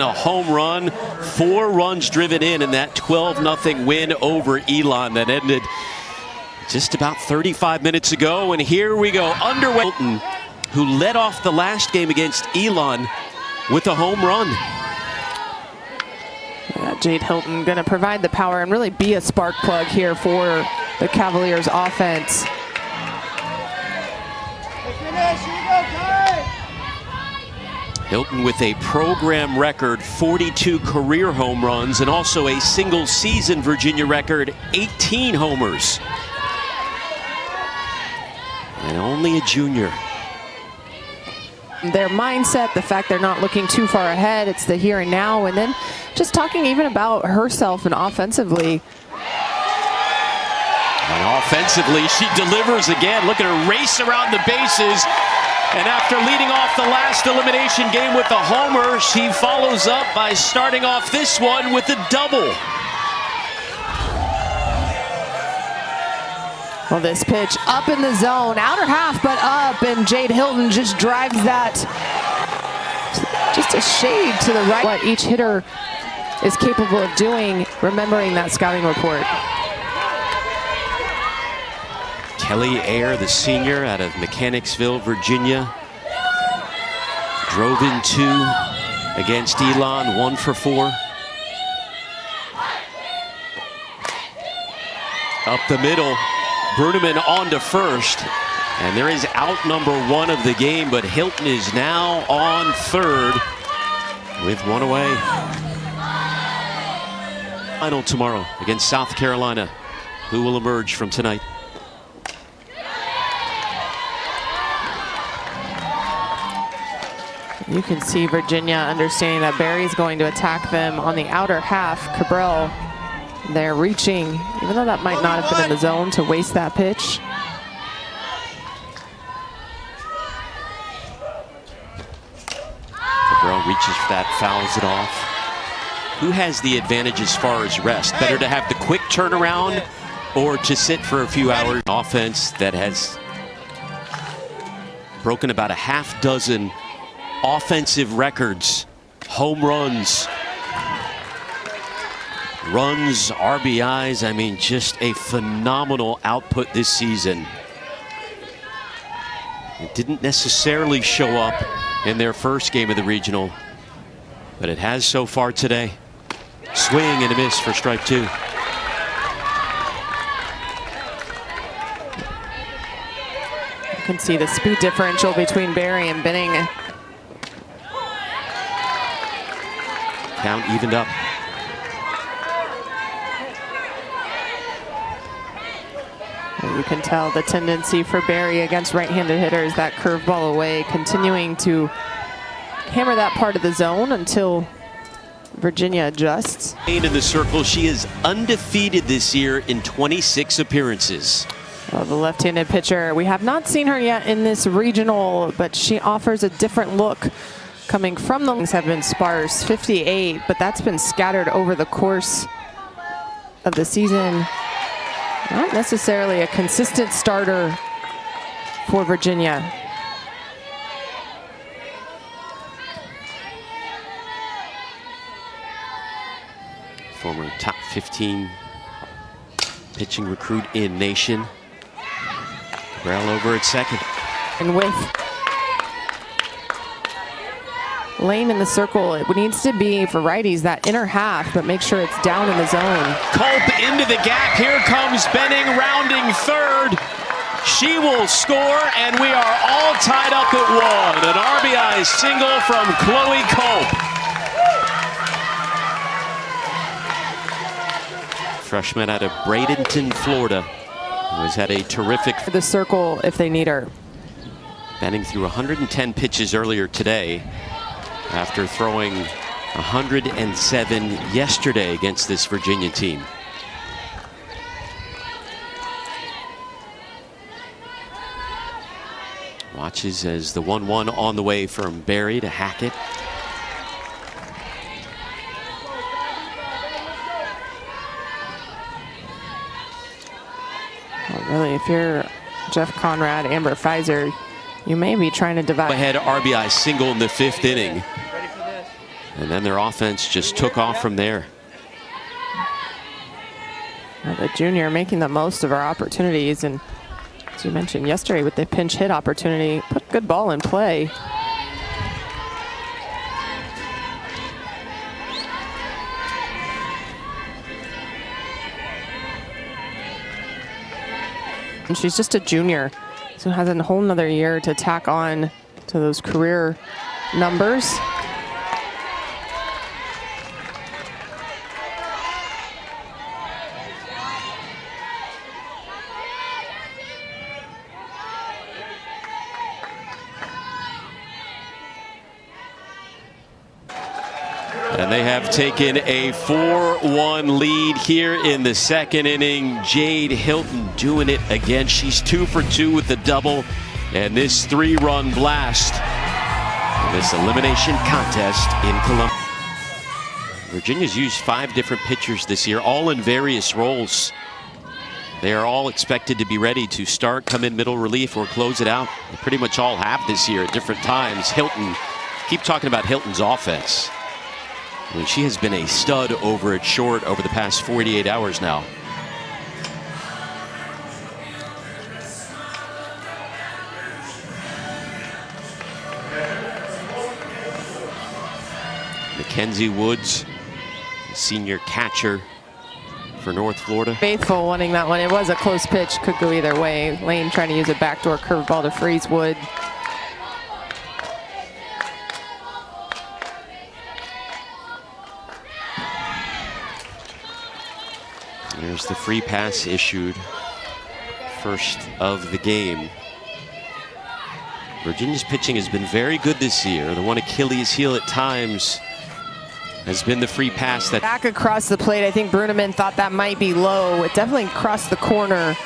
A home run, 4 runs driven in that 12-0 win over Elon that ended just about 35 minutes ago. And here we go, underway. Hilton, who led off the last game against Elon with a home run. Yeah, Jade Hilton going to provide the power and really be a spark plug here for the Cavaliers offense. Hilton with a program record 42 career home runs and also a single season Virginia record 18 homers. And only a junior. Their mindset, the fact they're not looking too far ahead, it's the here and now, and then just talking even about herself and offensively. And offensively, she delivers again. Look at her race around the bases. And after leading off the last elimination game with a homer, she follows up by starting off this one with a double. Well, this pitch up in the zone, outer half, but up, and Jade Hilton just drives that just a shade to the right. What each hitter is capable of doing, remembering that scouting report. Kelly Ayer, the senior out of Mechanicsville, Virginia, drove in 2 against Elon, 1 for 4. Up the middle, Bruneman on to first, and there is out number 1 of the game, but Hilton is now on third with 1 away. Final tomorrow against South Carolina. Who will emerge from tonight? You can see Virginia understanding that Barry's going to attack them on the outer half. Cabral, they're reaching, even though that might not have been in the zone, to waste that pitch. Cabral reaches for that, fouls it off. Who has the advantage as far as rest? Better to have the quick turnaround or to sit for a few hours? Offense that has broken about a half dozen offensive records, home runs, RBIs. I mean, just a phenomenal output this season. It didn't necessarily show up in their first game of the regional, but it has so far today. Swing and a miss for strike 2. You can see the speed differential between Barry and Benning. Count evened up. You can tell the tendency for Barry against right-handed hitters, that curveball away, continuing to hammer that part of the zone until Virginia adjusts. In the circle, she is undefeated this year in 26 appearances. Well, the left-handed pitcher, we have not seen her yet in this regional, but she offers a different look. Coming from the have been sparse, 58, but that's been scattered over the course of the season. Not necessarily a consistent starter for Virginia. Former top 15 pitching recruit in nation. Cabral over at second. And with Lane in the circle, it needs to be for righties that inner half, but make sure it's down in the zone. Culp into the gap. Here comes Benning rounding third. She will score, and we are all tied up at 1. An RBI single from Chloe Culp. Freshman out of Bradenton, Florida, who has had a terrific... For the circle if they need her. Benning threw 110 pitches earlier today, after throwing 107 yesterday against this Virginia team. Watches as the 1-1 on the way from Barry to Hackett. Well, really, if you're Jeff Conrad, Amber Pfizer, you may be trying to divide. Ahead RBI single in the 5th inning. And then their offense just took off from there. The junior making the most of our opportunities, and as you mentioned yesterday with the pinch hit opportunity, put a good ball in play. And she's just a junior, so has a whole nother year to tack on to those career numbers. And they have taken a 4-1 lead here in the second inning. Jade Hilton doing it again. She's 2 for 2 with the double. And this 3-run blast in this elimination contest in Columbia. Virginia's used 5 different pitchers this year, all in various roles. They are all expected to be ready to start, come in middle relief, or close it out. They pretty much all have this year at different times. Hilton, keep talking about Hilton's offense. I mean, she has been a stud over at short over the past 48 hours now. Mackenzie Woods, the senior catcher for North Florida. Faithful winning that one. It was a close pitch, could go either way. Lane trying to use a backdoor curveball to freeze Wood. There's the free pass issued, first of the game. Virginia's pitching has been very good this year. The one Achilles heel at times has been the free pass. That back across the plate, I think Bruneman thought that might be low. It definitely crossed the corner.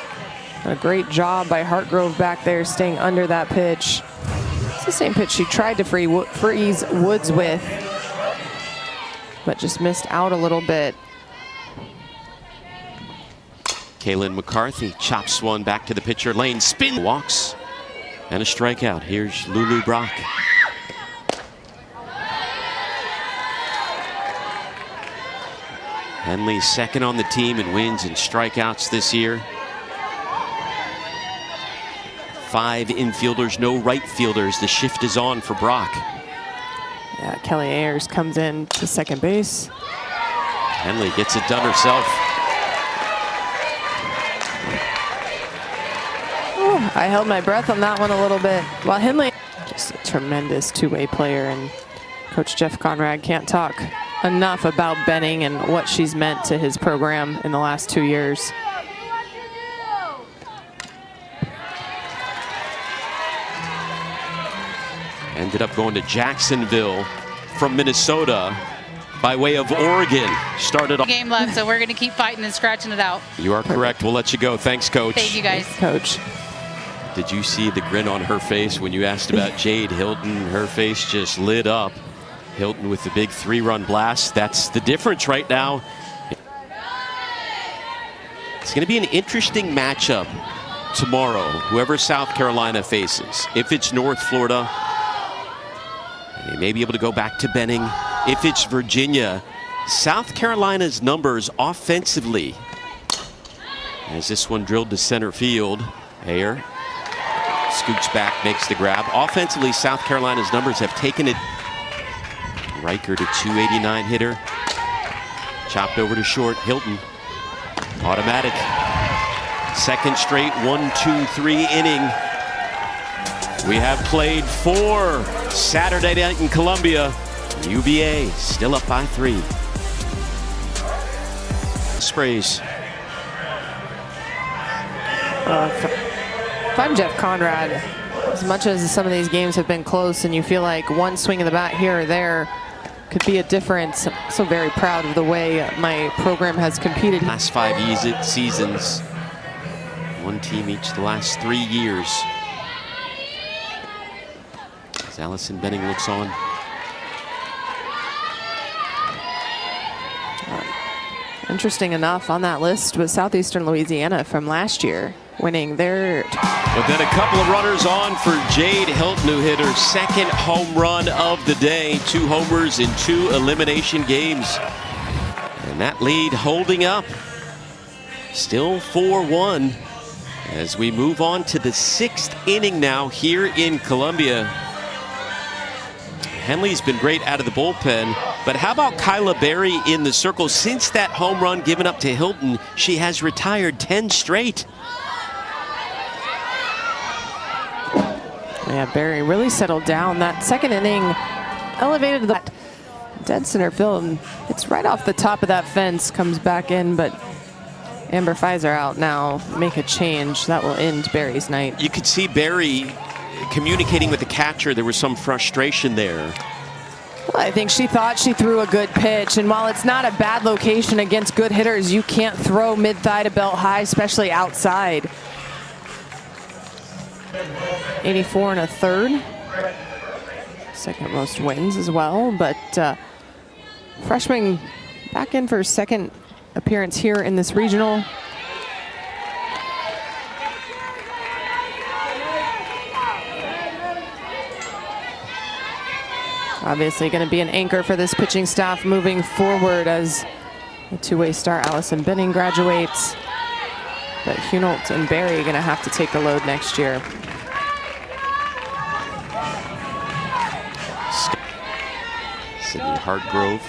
A great job by Hartgrove back there, staying under that pitch. It's the same pitch she tried to freeze Woods with, but just missed out a little bit. Kaylin McCarthy chops one back to the pitcher. Lane spin, walks, and a strikeout. Here's Lulu Brock. Henley second on the team in wins and strikeouts this year. 5 infielders, no right fielders. The shift is on for Brock. Yeah, Kelly Ayers comes in to second base. Henley gets it done herself. I held my breath on that one a little bit. While Henley, just a tremendous two-way player, and Coach Jeff Conrad can't talk enough about Benning and what she's meant to his program in the last 2 years. Ended up going to Jacksonville from Minnesota by way of Oregon. Started off. Game left, so we're going to keep fighting and scratching it out. You are correct. We'll let you go. Thanks, Coach. Thank you, guys. Coach. Did you see the grin on her face when you asked about Jade Hilton? Her face just lit up. Hilton with the big 3-run blast. That's the difference right now. It's going to be an interesting matchup tomorrow, whoever South Carolina faces. If it's North Florida, they may be able to go back to Benning. If it's Virginia, South Carolina's numbers offensively, as this one drilled to center field, Ayer scoots back, makes the grab. Offensively, South Carolina's numbers have taken it. Riker to 289 hitter. Chopped over to short. Hilton. Automatic. Second straight 1-2-3 inning. We have played 4 Saturday night in Columbia. UVA still up by 3. Sprays. If I'm Jeff Conrad, as much as some of these games have been close and you feel like one swing of the bat here or there could be a difference, I'm so very proud of the way my program has competed. Last 5 seasons, one team each the last 3 years. As Allison Benning looks on. Interesting enough, on that list was Southeastern Louisiana from last year, winning their. But then a couple of runners on for Jade Hilton, who hit her second home run of the day. 2 homers in 2 elimination games. And that lead holding up. Still 4-1 as we move on to the 6th inning now here in Columbia. Henley's been great out of the bullpen, but how about Kyla Berry in the circle? Since that home run given up to Hilton, she has retired 10 straight. Yeah, Berry really settled down. That second inning elevated the dead center field, and it's right off the top of that fence, comes back in, but Amber Pfizer out now, make a change. That will end Berry's night. You could see Berry communicating with the catcher. There was some frustration there. Well, I think she thought she threw a good pitch, and while it's not a bad location against good hitters, you can't throw mid-thigh to belt high, especially outside. 84 1/3. Second most wins as well, but freshman back in for his second appearance here in this regional. Obviously going to be an anchor for this pitching staff moving forward as the 2-way star Allison Benning graduates. But Hunolt and Berry going to have to take the load next year. Sydney Hartgrove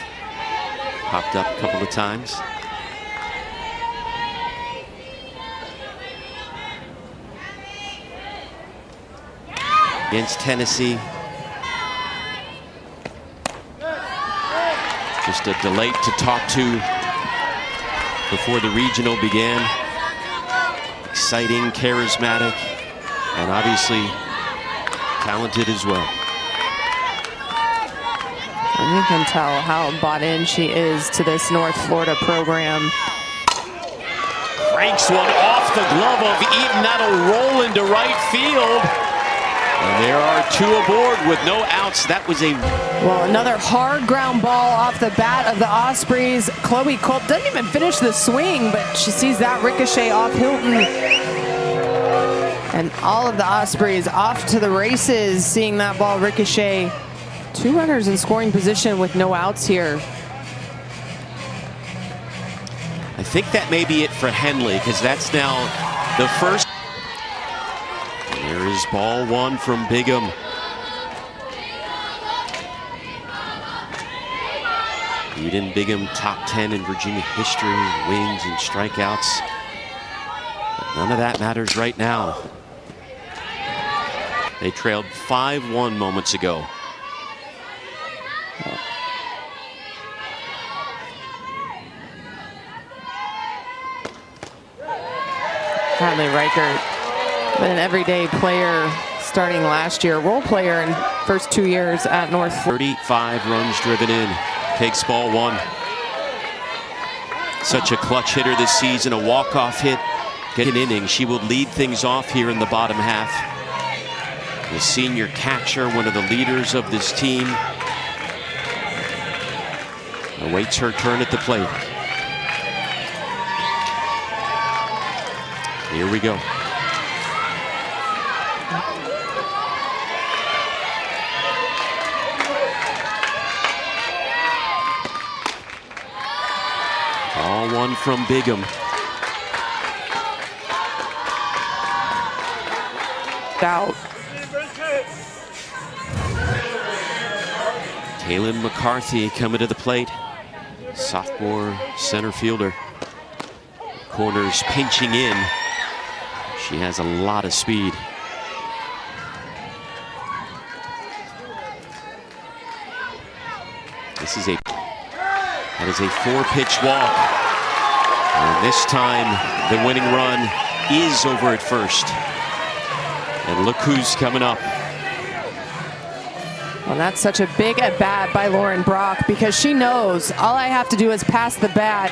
popped up a couple of times. Against Tennessee. Just a delight to talk to before the regional began. Exciting, charismatic, and obviously talented as well. And you can tell how bought in she is to this North Florida program. Cranks one off the glove of Eaton. That'll roll into right field. And there are 2 aboard with no outs. That was a... Well, another hard ground ball off the bat of the Ospreys. Chloe Culp doesn't even finish the swing, but she sees that ricochet off Hilton. And all of the Ospreys off to the races, seeing that ball ricochet. 2 runners in scoring position with no outs here. I think that may be it for Henley, because that's now the first. There is ball 1 from Bigham. Eden Bigham, top 10 in Virginia history, wins and strikeouts. But none of that matters right now. They trailed 5-1 moments ago. Hadley Reichert, been an everyday player starting last year, role player in first 2 years at North. 35 runs driven in, takes ball 1. Such a clutch hitter this season, a walk-off hit, get an inning. She will lead things off here in the bottom half. The senior catcher, one of the leaders of this team, awaits her turn at the plate. Here we go. Ball 1 from Bigham. Out. Kaylin McCarthy coming to the plate. Sophomore center fielder. Corners pinching in. She has a lot of speed. That is a 4-pitch walk. And this time the winning run is over at first. And look who's coming up. Well, that's such a big at-bat by Lauren Brock, because she knows all I have to do is pass the bat.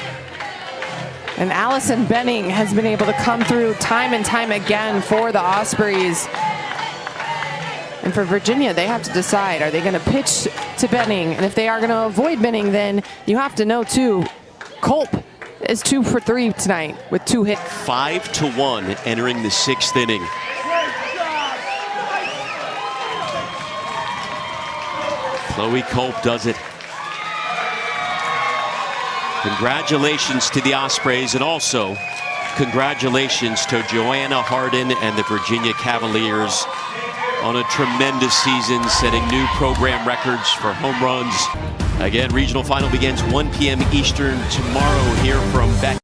And Allison Benning has been able to come through time and time again for the Ospreys. And for Virginia, they have to decide, are they going to pitch to Benning? And if they are going to avoid Benning, then you have to know, too, Culp is 2 for 3 tonight with 2 hits. 5-1 entering the 6th inning. Chloe Culp does it. Congratulations to the Ospreys, and also congratulations to Joanna Hardin and the Virginia Cavaliers on a tremendous season, setting new program records for home runs. Again, regional final begins 1 p.m. Eastern tomorrow here from Beck.